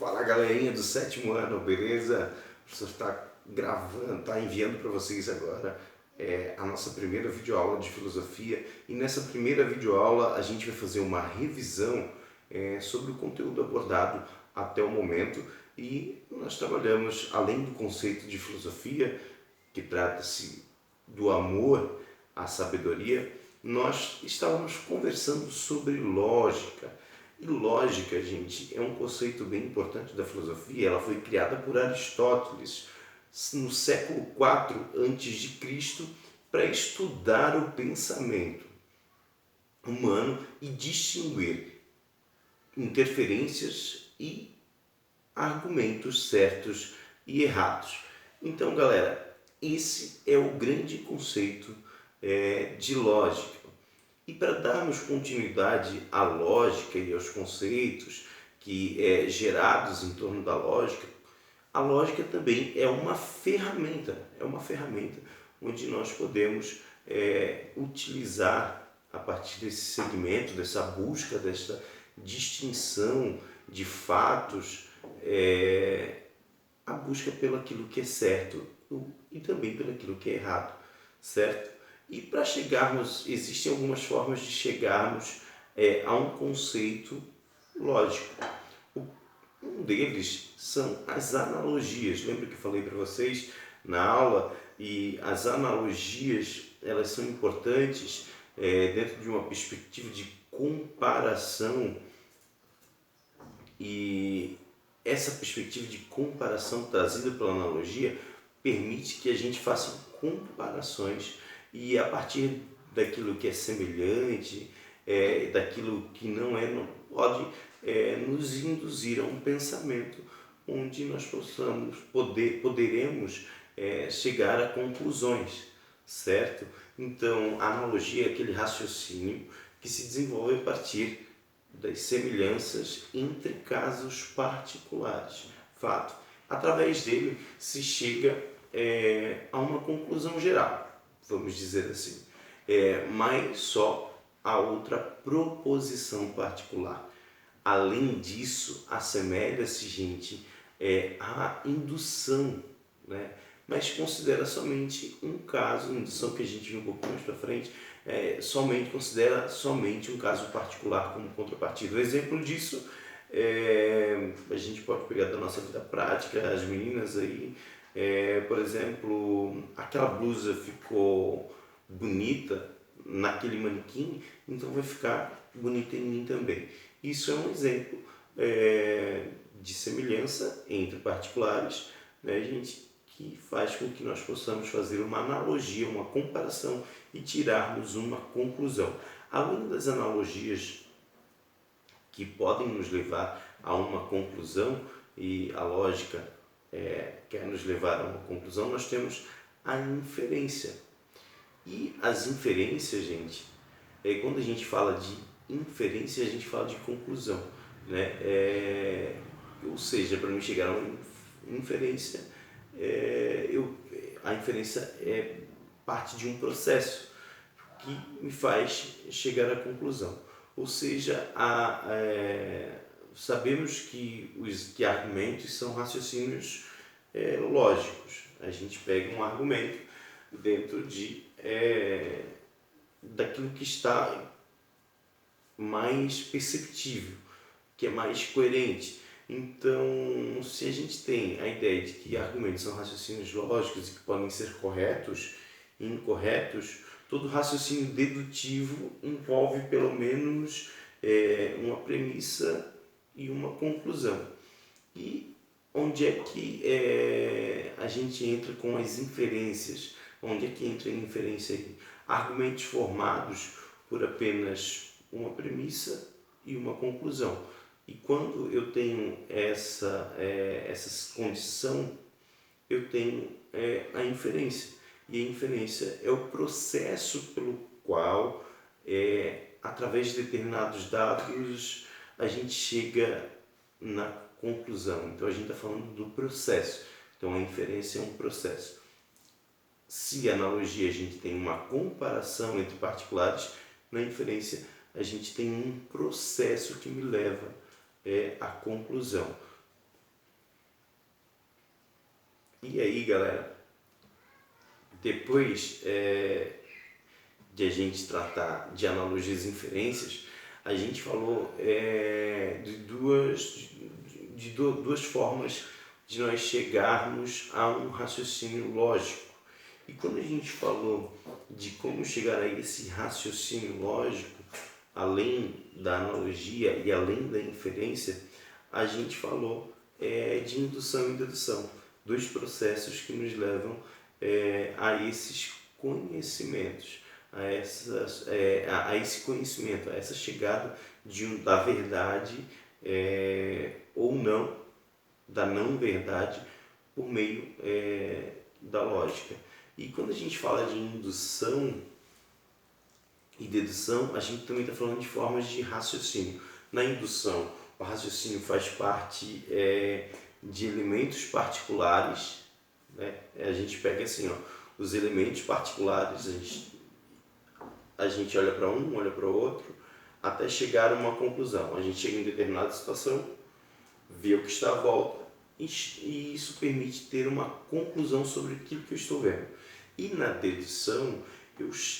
Fala galerinha do sétimo ano, beleza? O professor está gravando, está enviando para vocês agora a nossa primeira videoaula de filosofia, e nessa primeira videoaula a gente vai fazer uma revisão sobre o conteúdo abordado até o momento, e nós trabalhamos, além do conceito de filosofia, que trata-se do amor à sabedoria, nós estávamos conversando sobre lógica. E lógica, gente, é um conceito bem importante da filosofia. Ela foi criada por Aristóteles no século IV a.C. para estudar o pensamento humano e distinguir interferências e argumentos certos e errados. Então, galera, esse é o grande conceito de lógica. E para darmos continuidade à lógica e aos conceitos gerados em torno da lógica, a lógica também é uma ferramenta onde nós podemos utilizar, a partir desse segmento, dessa busca, dessa distinção de fatos, a busca pelo aquilo que é certo e também pelo aquilo que é errado, certo? E para chegarmos, existem algumas formas de chegarmos a um conceito lógico. Um deles são as analogias. Lembra que eu falei para vocês na aula? E as analogias, elas são importantes dentro de uma perspectiva de comparação. E essa perspectiva de comparação trazida pela analogia permite que a gente faça comparações, e a partir daquilo que é semelhante, daquilo que não pode nos induzir a um pensamento onde nós poderemos chegar a conclusões, certo? Então, a analogia é aquele raciocínio que se desenvolve a partir das semelhanças entre casos particulares. Fato. Através dele se chega a uma conclusão geral, vamos dizer assim, mas só a outra proposição particular. Além disso, assemelha-se, gente, à indução, né? Mas considera somente um caso, indução que a gente viu um pouco mais para frente, considera somente um caso particular como contrapartida. O exemplo disso a gente pode pegar da nossa vida prática, as meninas aí, por exemplo, aquela blusa ficou bonita naquele manequim, então vai ficar bonita em mim também. Isso é um exemplo de semelhança entre particulares, né, gente, que faz com que nós possamos fazer uma analogia, uma comparação e tirarmos uma conclusão. Além das analogias que podem nos levar a uma conclusão, e a lógica quer nos levar a uma conclusão, nós temos a inferência. E as inferências, gente, quando a gente fala de inferência, a gente fala de conclusão, né? Ou seja, para mim chegar a uma inferência, a inferência é parte de um processo que me faz chegar à conclusão. Ou seja, sabemos que os argumentos são raciocínios lógicos. A gente pega um argumento dentro daquilo que está mais perceptível, que é mais coerente. Então, se a gente tem a ideia de que argumentos são raciocínios lógicos e que podem ser corretos e incorretos, todo raciocínio dedutivo envolve pelo menos uma premissa e uma conclusão. E onde é que a gente entra com as inferências? Onde é que entra a inferência aí? Argumentos formados por apenas uma premissa e uma conclusão. E quando eu tenho essa condição, eu tenho a inferência. E a inferência é o processo pelo qual, através de determinados dados, a gente chega na conclusão. Então a gente está falando do processo. Então a inferência é um processo. Se a analogia a gente tem uma comparação entre particulares, na inferência a gente tem um processo que me leva à conclusão. E aí, galera, depois de a gente tratar de analogias e inferências, a gente falou duas formas de nós chegarmos a um raciocínio lógico. E quando a gente falou de como chegar a esse raciocínio lógico, além da analogia e além da inferência, a gente falou de indução e dedução, dois processos que nos levam a esses conhecimentos, a esse conhecimento, a essa chegada da verdade ou não, da não verdade, por meio da lógica. E quando a gente fala de indução e dedução, a gente também está falando de formas de raciocínio. Na indução, o raciocínio faz parte de elementos particulares, né? A gente pega assim, os elementos particulares, a gente olha para um, olha para o outro, até chegar a uma conclusão. A gente chega em determinada situação, vê o que está à volta, e isso permite ter uma conclusão sobre aquilo que eu estou vendo. E na dedução,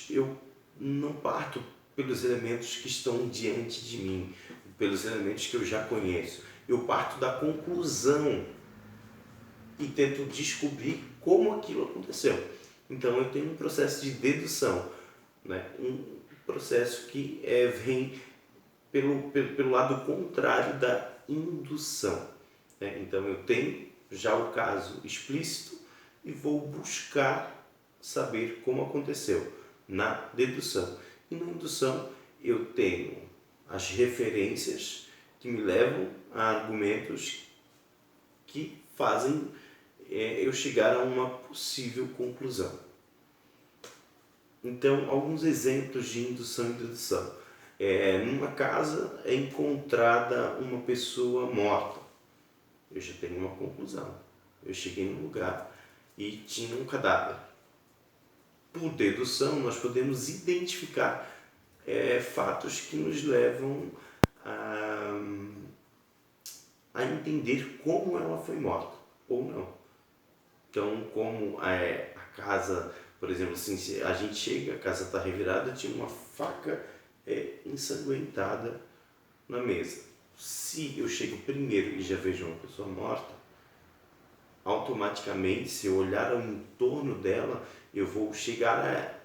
eu não parto pelos elementos que estão diante de mim, pelos elementos que eu já conheço. Eu parto da conclusão e tento descobrir como aquilo aconteceu. Então eu tenho um processo de dedução, né? Um processo que vem pelo lado contrário da indução. Né? Então eu tenho já o caso explícito e vou buscar saber como aconteceu na dedução. E na indução eu tenho as referências que me levam a argumentos que fazem eu chegar a uma possível conclusão. Então, alguns exemplos de indução e dedução. Numa casa é encontrada uma pessoa morta. Eu já tenho uma conclusão. Eu cheguei num lugar e tinha um cadáver. Por dedução, nós podemos identificar fatos que nos levam a entender como ela foi morta ou não. Então, como a casa, por exemplo, assim, se a gente chega, a casa está revirada, tinha uma faca ensanguentada na mesa. Se eu chego primeiro e já vejo uma pessoa morta, automaticamente, se eu olhar ao entorno dela, eu vou chegar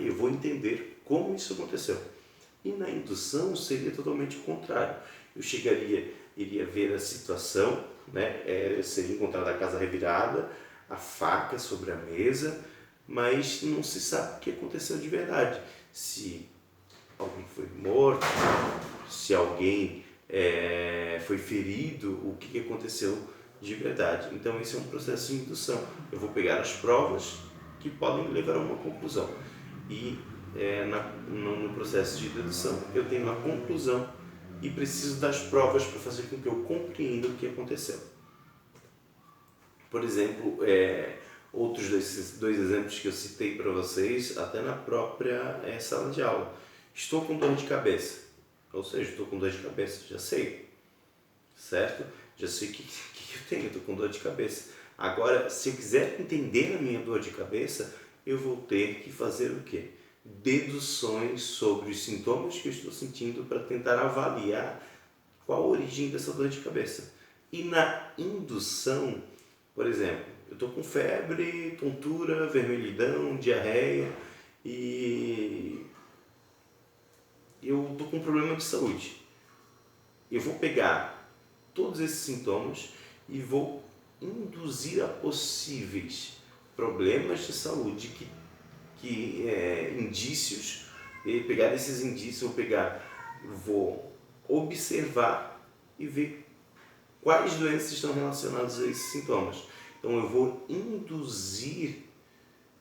eu vou entender como isso aconteceu. E na indução seria totalmente o contrário. Eu iria ver a situação, né? Seria encontrada a casa revirada, a faca sobre a mesa, mas não se sabe o que aconteceu de verdade. Se alguém foi morto, se alguém foi ferido, o que aconteceu de verdade. Então esse é um processo de indução. Eu vou pegar as provas que podem levar a uma conclusão. E no processo de dedução eu tenho uma conclusão e preciso das provas para fazer com que eu compreenda o que aconteceu. Por exemplo, outros desses dois exemplos que eu citei para vocês, até na própria sala de aula. Estou com dor de cabeça, ou seja, estou com dor de cabeça, já sei, certo? Já sei o que eu tenho, estou com dor de cabeça. Agora, se eu quiser entender a minha dor de cabeça, eu vou ter que fazer o quê? Deduções sobre os sintomas que eu estou sentindo para tentar avaliar qual a origem dessa dor de cabeça. E na indução, por exemplo, eu estou com febre, tontura, vermelhidão, diarreia e eu estou com um problema de saúde. Eu vou pegar todos esses sintomas e vou induzir a possíveis problemas de saúde indícios, e pegar esses indícios, vou observar e ver quais doenças estão relacionadas a esses sintomas. Então eu vou induzir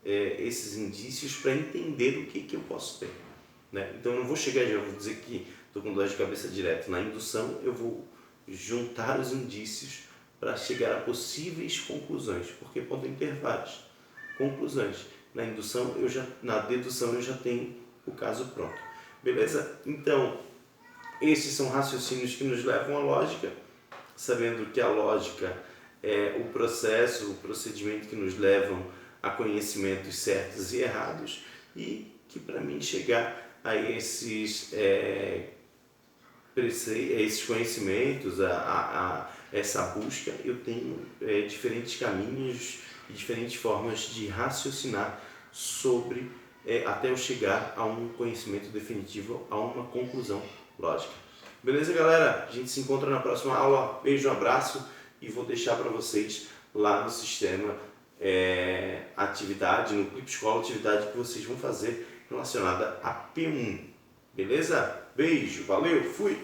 esses indícios para entender o que eu posso ter. Né? Então eu não vou chegar e já vou dizer que estou com dor de cabeça direto. Na indução eu vou juntar os indícios para chegar a possíveis conclusões, porque podem ter várias conclusões. Na indução, na dedução eu já tenho o caso pronto. Beleza? Então, esses são raciocínios que nos levam à lógica, sabendo que a lógica o processo, o procedimento que nos levam a conhecimentos certos e errados, e que para mim chegar a esses conhecimentos, a essa busca, eu tenho diferentes caminhos e diferentes formas de raciocinar sobre, até eu chegar a um conhecimento definitivo, a uma conclusão lógica. Beleza, galera? A gente se encontra na próxima aula. Beijo, um abraço, e vou deixar para vocês lá no sistema atividade, no Clipe Escola, atividade que vocês vão fazer relacionada a P1. Beleza? Beijo, valeu, fui!